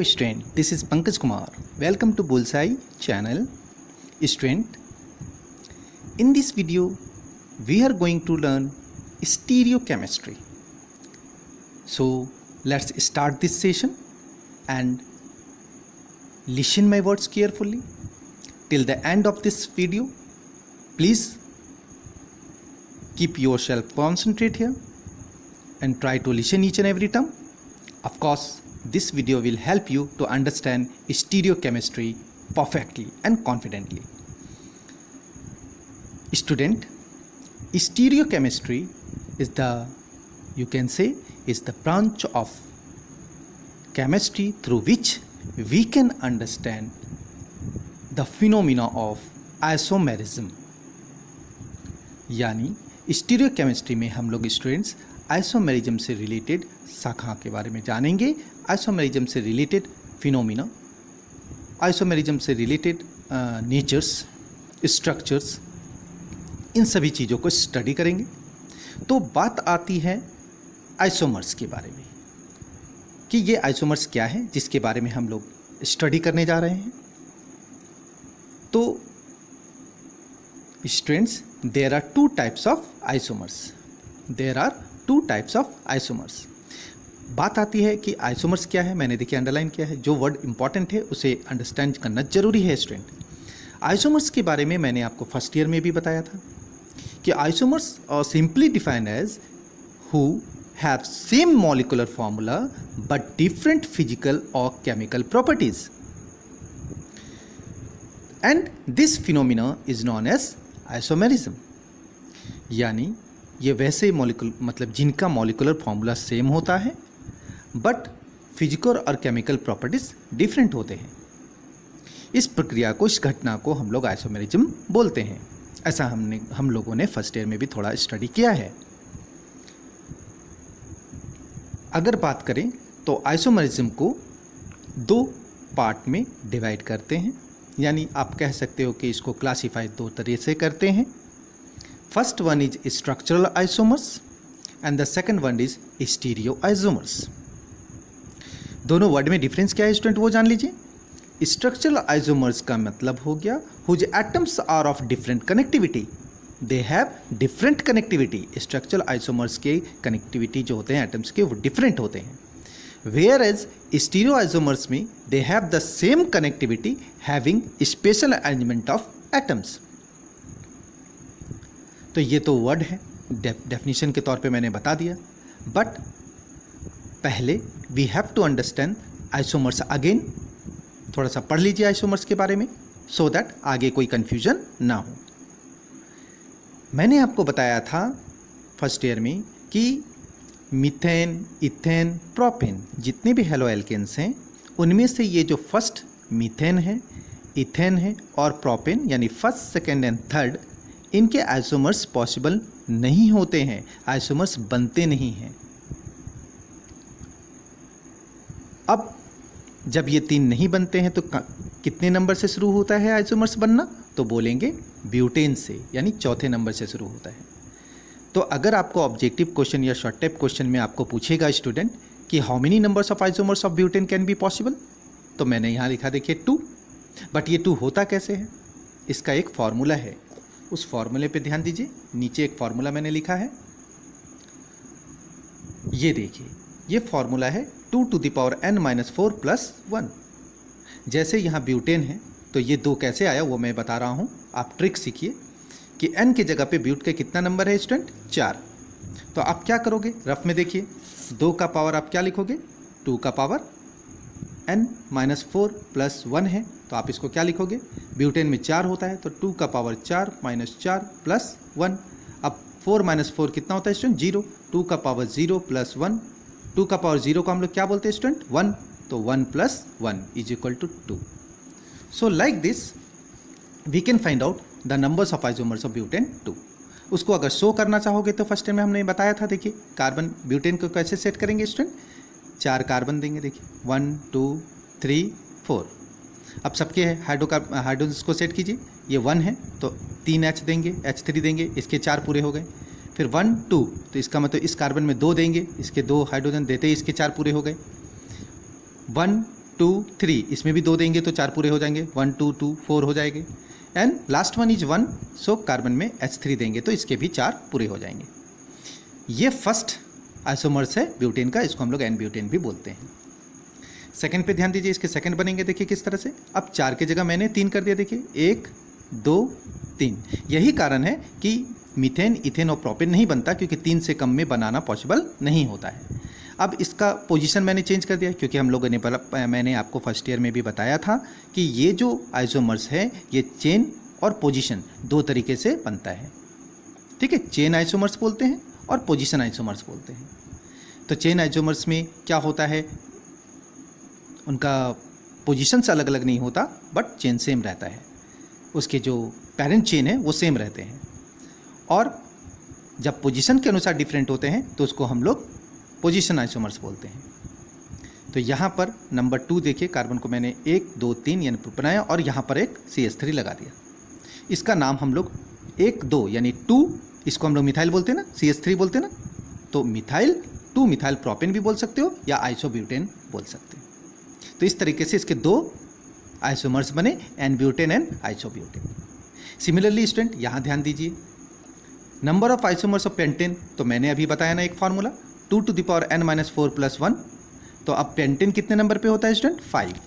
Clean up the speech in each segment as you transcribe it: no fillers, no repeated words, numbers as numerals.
student, this is Pankaj Kumar. Welcome to Bullseye channel. Student, in this video we are going to learn stereochemistry. So let's start this session and listen my words carefully till the end of this video. Please keep yourself concentrate here and try to listen each and every term. Of course, this video will help you to understand stereochemistry perfectly and confidently. Student, stereochemistry is the branch of chemistry through which we can understand the phenomena of isomerism. यानी stereochemistry में हम लोग students isomerism से related शाखा के बारे में जानेंगे, आइसोमेरिज्म से रिलेटेड फिनोमिना, आइसोमेरिज्म से रिलेटेड नेचर्स, स्ट्रक्चर्स, इन सभी चीज़ों को स्टडी करेंगे। तो बात आती है आइसोमर्स के बारे में कि ये आइसोमर्स क्या है जिसके बारे में हम लोग स्टडी करने जा रहे हैं। तो students, there are two types of isomers. बात आती है कि आइसोमर्स क्या है। मैंने देखिए अंडरलाइन किया है, जो वर्ड इंपॉर्टेंट है उसे अंडरस्टैंड करना जरूरी है स्टूडेंट। आइसोमर्स के बारे में मैंने आपको फर्स्ट ईयर में भी बताया था कि isomers are simply defined as who have same molecular formula but different physical और chemical properties, and this phenomena is known as isomerism. यानी ये वैसे मॉलिक्यूल जिनका मॉलिक्यूलर फॉर्मूला सेम होता है बट फिजिकल और केमिकल प्रॉपर्टीज डिफरेंट होते हैं। इस प्रक्रिया को, इस घटना को हम लोग आइसोमेरिज्म बोलते हैं। ऐसा हम लोगों ने फर्स्ट ईयर में भी थोड़ा स्टडी किया है। अगर बात करें तो आइसोमेरिज्म को दो पार्ट में डिवाइड करते हैं, यानी आप कह सकते हो कि इसको क्लासीफाई दो तरह से करते हैं। First one is structural isomers and the second one is stereo isomers. दोनों वर्ड में डिफरेंस क्या है स्टूडेंट, वो जान लीजिए। स्ट्रक्चरल आइसोमर्स का मतलब हो गया whose atoms are of different connectivity, they have different connectivity. Structural isomers के कनेक्टिविटी जो होते हैं एटम्स के, वो डिफरेंट होते हैं। Whereas stereoisomers में they have the same connectivity having special arrangement of atoms। तो ये तो वर्ड है, डेफिनेशन के तौर पे मैंने बता दिया, बट पहले we have to understand isomers again। थोड़ा सा पढ़ लीजिए आइसोमर्स के बारे में so that आगे कोई कंफ्यूजन ना हो। मैंने आपको बताया था फर्स्ट ईयर में कि मीथेन, इथेन, प्रोपेन, जितने भी हेलो एल्केन्स हैं उनमें से ये जो फर्स्ट मीथेन है, इथेन है और प्रोपेन यानी फर्स्ट, सेकेंड एंड थर्ड, इनके आइसोमर्स पॉसिबल नहीं होते हैं, आइसोमर्स बनते नहीं हैं। अब जब ये तीन नहीं बनते हैं तो कितने नंबर से शुरू होता है आइसोमर्स बनना, तो बोलेंगे ब्यूटेन से, यानी चौथे नंबर से शुरू होता है। तो अगर आपको ऑब्जेक्टिव क्वेश्चन या शॉर्ट टाइप क्वेश्चन में आपको पूछेगा स्टूडेंट कि how many numbers of isomers of butane can be possible, तो मैंने यहाँ लिखा देखिए 2। बट ये 2 होता कैसे है, इसका एक फॉर्मूला है, उस फॉर्मूले पे ध्यान दीजिए। नीचे एक फॉर्मूला मैंने लिखा है, ये देखिए, ये फॉर्मूला है 2 to the power n-4 + 1। जैसे यहाँ ब्यूटेन है तो ये 2 कैसे आया वो मैं बता रहा हूँ, आप ट्रिक सीखिए कि n के जगह पे ब्यूट के कितना नंबर है स्टूडेंट, 4। तो आप क्या करोगे, रफ में देखिए, 2 का पावर आप क्या लिखोगे, 2 का पावर n-4 + 1 है, तो आप इसको क्या लिखोगे, ब्यूटेन में 4 होता है तो 2 का पावर 4 - 4 + 1। अब 4 - 4 कितना होता है स्टूडेंट, 0। 2 का पावर 0 + 1, 2 का पावर 0 को हम लोग क्या बोलते हैं स्टूडेंट, 1। तो 1 + 1 = 2। So like this we can find out the numbers of isomers of butane 2। उसको अगर शो करना चाहोगे तो फर्स्ट टाइम में हमने बताया था, देखिए कार्बन ब्यूटेन को कैसे सेट करेंगे स्टूडेंट, 4 कार्बन देंगे, देखिए 1 2 3 4। अब सबके हाइड्रोजन को सेट कीजिए, ये 1 है तो 3 H देंगे, H3 देंगे, इसके 4 पूरे हो गए। फिर 1 2, तो इसका मतलब इस कार्बन में 2 देंगे, इसके 2 हाइड्रोजन देते ही इसके 4 पूरे हो गए। 1 2 3, इसमें भी 2 देंगे तो 4 पूरे हो जाएंगे, 1 2 2 4 हो जाएंगे, and last one is 1, so carbon में H3 देंगे तो इसके भी 4 पूरे हो जाएंगे। ये फर्स्ट आइसोमर्स है ब्यूटेन का, इसको हम लोग एन ब्यूटेन भी बोलते हैं। सेकंड पे ध्यान दीजिए, इसके सेकंड बनेंगे देखिए किस तरह से। अब 4 की जगह मैंने 3 कर दिया, देखिए 1 2 3। यही कारण है कि मीथेन, इथेन और प्रोपेन नहीं बनता, क्योंकि 3 से कम में बनाना पॉसिबल नहीं होता है। अब इसका पोजीशन मैंने चेंज कर दिया, क्योंकि हम लोगों ने मैंने आपको फर्स्ट ईयर में भी बताया था कि ये जो आइसोमर्स है ये चेन और पोजीशन 2 तरीके से बनता है। ठीक है, चेन आइसोमर्स बोलते हैं और पोजीशन आइसोमर्स बोलते हैं। तो चेन आइसोमर्स में क्या होता है, उनका पोजीशंस अलग अलग नहीं होता, बट चेन सेम रहता है, उसके जो पेरेंट चेन है वो सेम रहते हैं। और जब पोजीशन के अनुसार डिफरेंट होते हैं तो उसको हम लोग पोजीशन आइसोमर्स बोलते हैं। तो यहाँ पर नंबर 2 देखिए, कार्बन को मैंने 1 2 3 यानी बनाया और यहाँ पर एक CH3 लगा दिया। इसका नाम हम लोग 1 2 यानी 2, इसको हम लोग मिथाइल बोलते हैं ना, CH3 बोलते हैं ना, तो मिथाइल 2 मिथाइल प्रोपेन भी बोल सकते हो या आइसोब्यूटेन बोल सकते हो। तो इस तरीके से इसके 2 आइसोमर्स बने, n butane and isobutane. Similarly student यहाँ ध्यान दीजिए, number of isomers of pentane, तो मैंने अभी बताया ना एक formula 2 to the power n - 4 + 1। तो अब पेंटेन कितने नंबर पे होता है स्टूडेंट, 5।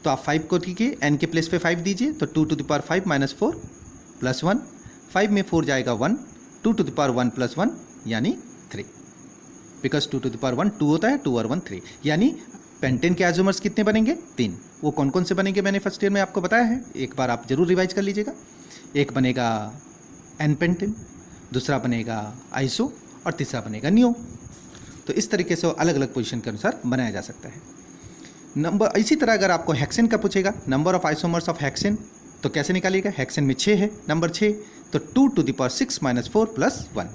तो आप 5 को कीजिए, n के प्लेस पे 5 दीजिए, तो 2 to the power 5 - 4 + 1, 5 में 4 जाएगा 1, 2 to the power 1 + 1 यानी 3, बिकॉज 2 to the power 1 2 होता है, 2 और 1 3, यानी पेंटेन के आइसोमर्स कितने बनेंगे, 3। वो कौन कौन से बनेंगे मैंने फर्स्ट ईयर में आपको बताया है, एक बार आप जरूर रिवाइज कर लीजिएगा। एक बनेगा एन पेंटेन, दूसरा बनेगा आइसो और तीसरा बनेगा नियो। तो इस तरीके से अलग अलग पोजीशन के अनुसार बनाया जा सकता है। नंबर इसी तरह अगर आपको हेक्सेन का पूछेगा, number of isomers of hexane, तो कैसे निकालिएगा, हेक्सेन में 6 है, नंबर 6, तो 2 to the power 6 - 4 + 1,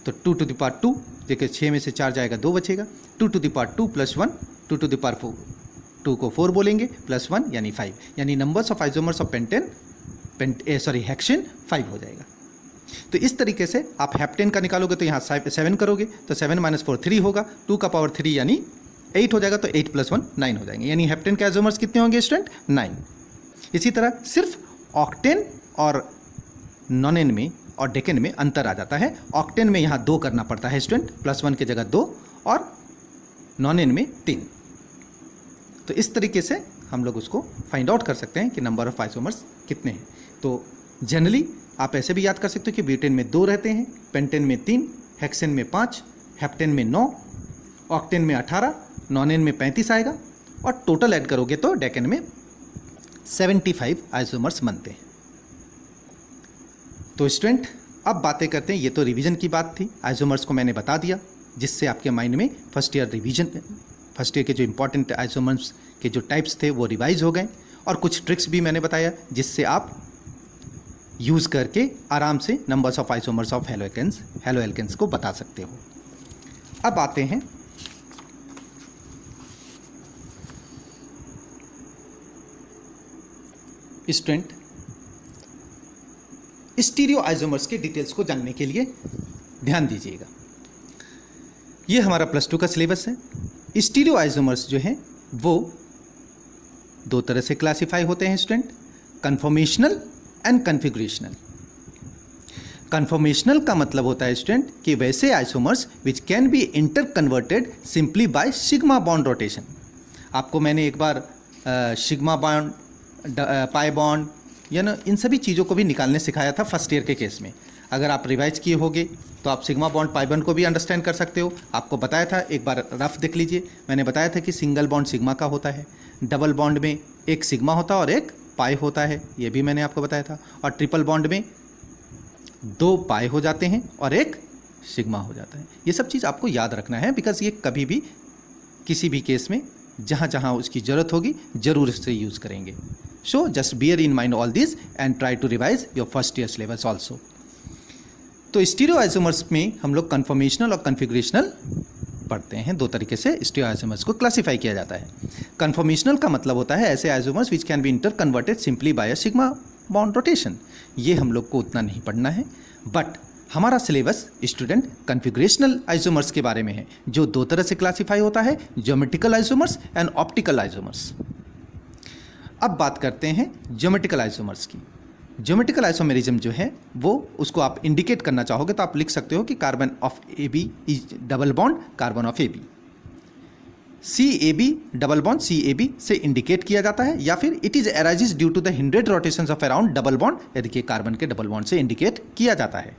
तो 2 to the power 2, देखिए 6 में से 4 जाएगा 2 बचेगा, 2 to the power 2 + 1, 2 to the power 4, 2 को 4 बोलेंगे + 1 यानी 5, यानी numbers of isomers of hexane 5 हो जाएगा। तो इस तरीके से आप हेप्टेन का निकालोगे तो यहाँ 7 करोगे तो 7 - 4 3 होगा, 2 का पावर 3 यानी 8 हो जाएगा, तो 8 + 1 9 हो जाएंगे, यानी हेप्टेन के आइसोमर्स कितने होंगे स्टूडेंट, 9। इसी तरह सिर्फ ऑक्टेन और नॉनेन में और डेकेन में अंतर आ जाता है। ऑक्टेन में यहाँ 2 करना पड़ता है स्टूडेंट, +1 की जगह 2, और नॉनेन में 3। तो इस तरीके से हम लोग उसको फाइंड आउट कर सकते हैं कि नंबर ऑफ आइसोमर्स कितने हैं। तो जनरली आप ऐसे भी याद कर सकते हो कि ब्यूटेन में 2 रहते हैं, पेंटेन में 3, हेक्सेन में 5, हेप्टेन में 9, ऑक्टेन में 18, नॉनेन में 35 आएगा, और टोटल ऐड करोगे तो डेकेन में 75 आइसोमर्स बनते हैं। तो स्टूडेंट अब बातें करते हैं, ये तो रिवीजन की बात थी, आइसोमर्स को मैंने बता दिया, जिससे आपके माइंड में फर्स्ट ईयर के जो इंपॉर्टेंट आइसोमर्स के जो टाइप्स थे वो रिवाइज हो गए, और कुछ ट्रिक्स भी मैंने बताया जिससे आप यूज़ करके आराम से numbers of isomers of haloalkanes को बता सकते हो। अब आते हैं स्टूडेंट स्टीरियो आइसोमर्स के डिटेल्स को जानने के लिए ध्यान दीजिएगा। ये हमारा +2 का सिलेबस है। स्टीरियो आइसोमर्स जो हैं वो 2 तरह से क्लासिफाई होते हैं स्टूडेंट, कन्फॉर्मेशनल एंड कन्फिगरेशनल। कन्फॉर्मेशनल का मतलब होता है स्टूडेंट कि वैसे isomers which can be interconverted simply by sigma bond rotation. आपको मैंने एक बार सिग्मा बॉन्ड, पाई बॉन्ड, या ना इन सभी चीज़ों को भी निकालने सिखाया था फर्स्ट ईयर के केस में। अगर आप रिवाइज किए होगे तो आप सिग्मा बॉन्ड पाई बॉन्ड को भी अंडरस्टैंड कर सकते हो। आपको बताया था, एक बार रफ देख लीजिए, मैंने बताया था कि सिंगल बॉन्ड सिग्मा का होता है, डबल बॉन्ड में एक सिग्मा होता है और एक पाई होता है, ये भी मैंने आपको बताया था, और ट्रिपल बॉन्ड में 2 पाई हो जाते हैं और एक सिग्मा हो जाता है। ये सब चीज़ आपको याद रखना है, बिकॉज ये कभी भी किसी भी केस में जहाँ जहाँ उसकी ज़रूरत होगी ज़रूर इससे यूज़ करेंगे। So just bear in mind all this and try to revise your first year syllabus also. तो स्टीरियो आइसोमर्स में हम लोग कन्फॉर्मेशनल और कन्फिगरेशनल पढ़ते हैं। 2 तरीके से स्टीरियो आइसोमर्स को क्लासिफाई किया जाता है। कन्फॉर्मेशनल का मतलब होता है ऐसे isomers which can be interconverted simply by a sigma bond rotation. ये हम लोग को उतना नहीं पढ़ना है, बट हमारा सिलेबस स्टूडेंट कॉन्फ़िगरेशनल आइसोमर्स के बारे में है, जो दो तरह से क्लासिफाई होता है, geometrical isomers and optical isomers. अब बात करते हैं ज्योमेट्रिकल आइसोमर्स की। ज्योमेट्रिकल आइसोमेरिज्म जो है वो, उसको आप इंडिकेट करना चाहोगे तो आप लिख सकते हो कि carbon of A B is double bond carbon of A B, C A B double bond C A B से इंडिकेट किया जाता है, या फिर it is arises due to the 100 rotations of around double bond, यदि कि carbon के double bond से इंडिकेट किया जाता है।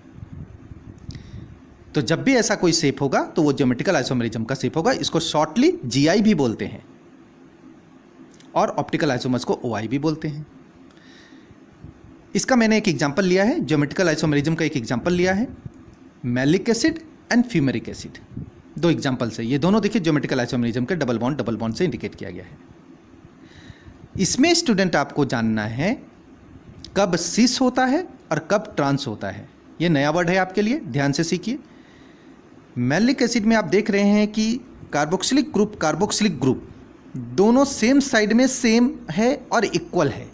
तो जब भी ऐसा कोई शेप होगा तो वो ज्योमेट्रिकल आइसोमेरिज्म का शेप होगा। इसको शॉर्टली जीआई भी बोलते हैं और ऑप्टिकल आइसोमर्स को ओआई भी बोलते हैं। इसका मैंने एक एग्जांपल लिया है, ज्योमेट्रिकल आइसोमेरिज्म का एक एग्जांपल लिया है, malic acid and fumaric acid. दो एग्जांपल्स है, ये दोनों देखिए ज्योमेट्रिकल आइसोमेरिज्म के डबल बॉन्ड से इंडिकेट किया गया है। इसमें स्टूडेंट आपको जानना है कब सिस होता है और कब ट्रांस होता है। ये नया वर्ड है आपके लिए, ध्यान से सीखिए। मैलिक एसिड में आप देख रहे हैं कि कार्बोक्सिलिक ग्रुप दोनों सेम साइड में सेम है और इक्वल है।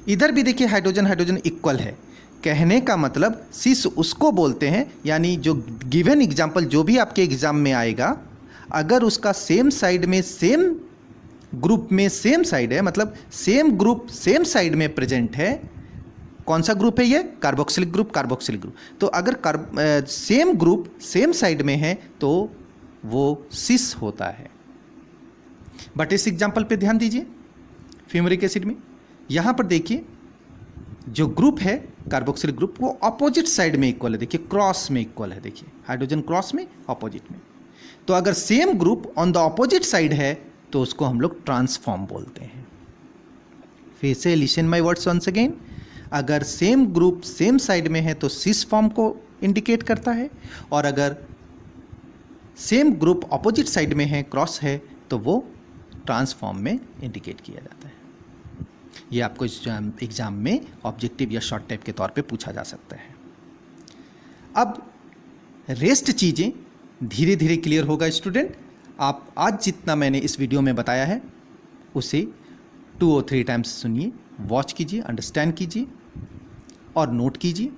इधर भी देखिए हाइड्रोजन इक्वल है। कहने का मतलब सिस उसको बोलते हैं, यानी जो गिवन एग्जाम्पल जो भी आपके एग्जाम में आएगा, अगर उसका सेम साइड में सेम ग्रुप में सेम साइड है, मतलब सेम ग्रुप सेम साइड में प्रेजेंट है। कौन सा ग्रुप है ये? Carboxylic group. तो अगर सेम ग्रुप सेम साइड में है तो वो सिस होता है। बट इस एग्जाम्पल पे ध्यान दीजिए, फ्यूमेरिक एसिड में यहाँ पर देखिए जो ग्रुप है कार्बोक्सिलिक ग्रुप वो अपोजिट साइड में इक्वल है। देखिए क्रॉस में इक्वल है, देखिए हाइड्रोजन क्रॉस में अपोजिट में। तो अगर same group on the opposite side है तो उसको हम लोग ट्रांसफॉर्म बोलते हैं। फिर से listen my words once again, अगर सेम ग्रुप सेम साइड में है तो सिस फॉर्म को इंडिकेट करता है, और अगर सेम ग्रुप अपोजिट साइड में है, क्रॉस है, तो वो ट्रांसफॉर्म में इंडिकेट किया जाता है। ये आपको एग्जाम में ऑब्जेक्टिव या शॉर्ट टाइप के तौर पे पूछा जा सकता है। अब रेस्ट चीज़ें धीरे धीरे क्लियर होगा स्टूडेंट। आप आज जितना मैंने इस वीडियो में बताया है उसे 2 और 3 टाइम्स सुनिए, वॉच कीजिए, अंडरस्टैंड कीजिए और नोट कीजिए।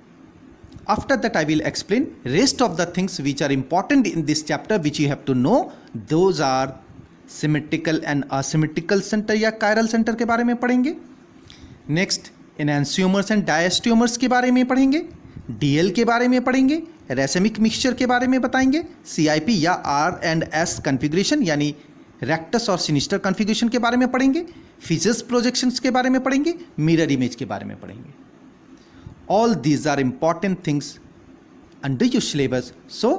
After that I will explain rest of the things which are important in this chapter which you have to know. Those are symmetrical and asymmetrical centre या कायरल सेंटर के बारे में पढ़ेंगे। Next एनांसियोमर्स and डायस्टियोमर्स के बारे में पढ़ेंगे, डीएल के बारे में पढ़ेंगे, रेसेमिक मिक्सचर के बारे में बताएंगे, सीआईपी या आर एंड एस कॉन्फ़िगरेशन यानी रेक्टस और सिनिस्टर कॉन्फ़िगरेशन के बारे में पढ़ेंगे, फिशर्स प्रोजेक्शंस के बारे में पढ़ेंगे, मिरर इमेज के बारे में पढ़ेंगे। All these are important things under your syllabus. So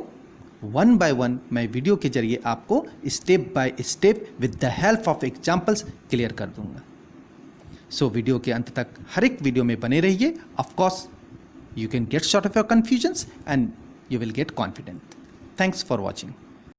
one by one मैं वीडियो के जरिए आपको step by step with the help of examples clear कर दूंगा। सो वीडियो के अंत तक हर एक वीडियो में बने रहिए। Of course you can get short of your confusions and you will get confident. Thanks for watching.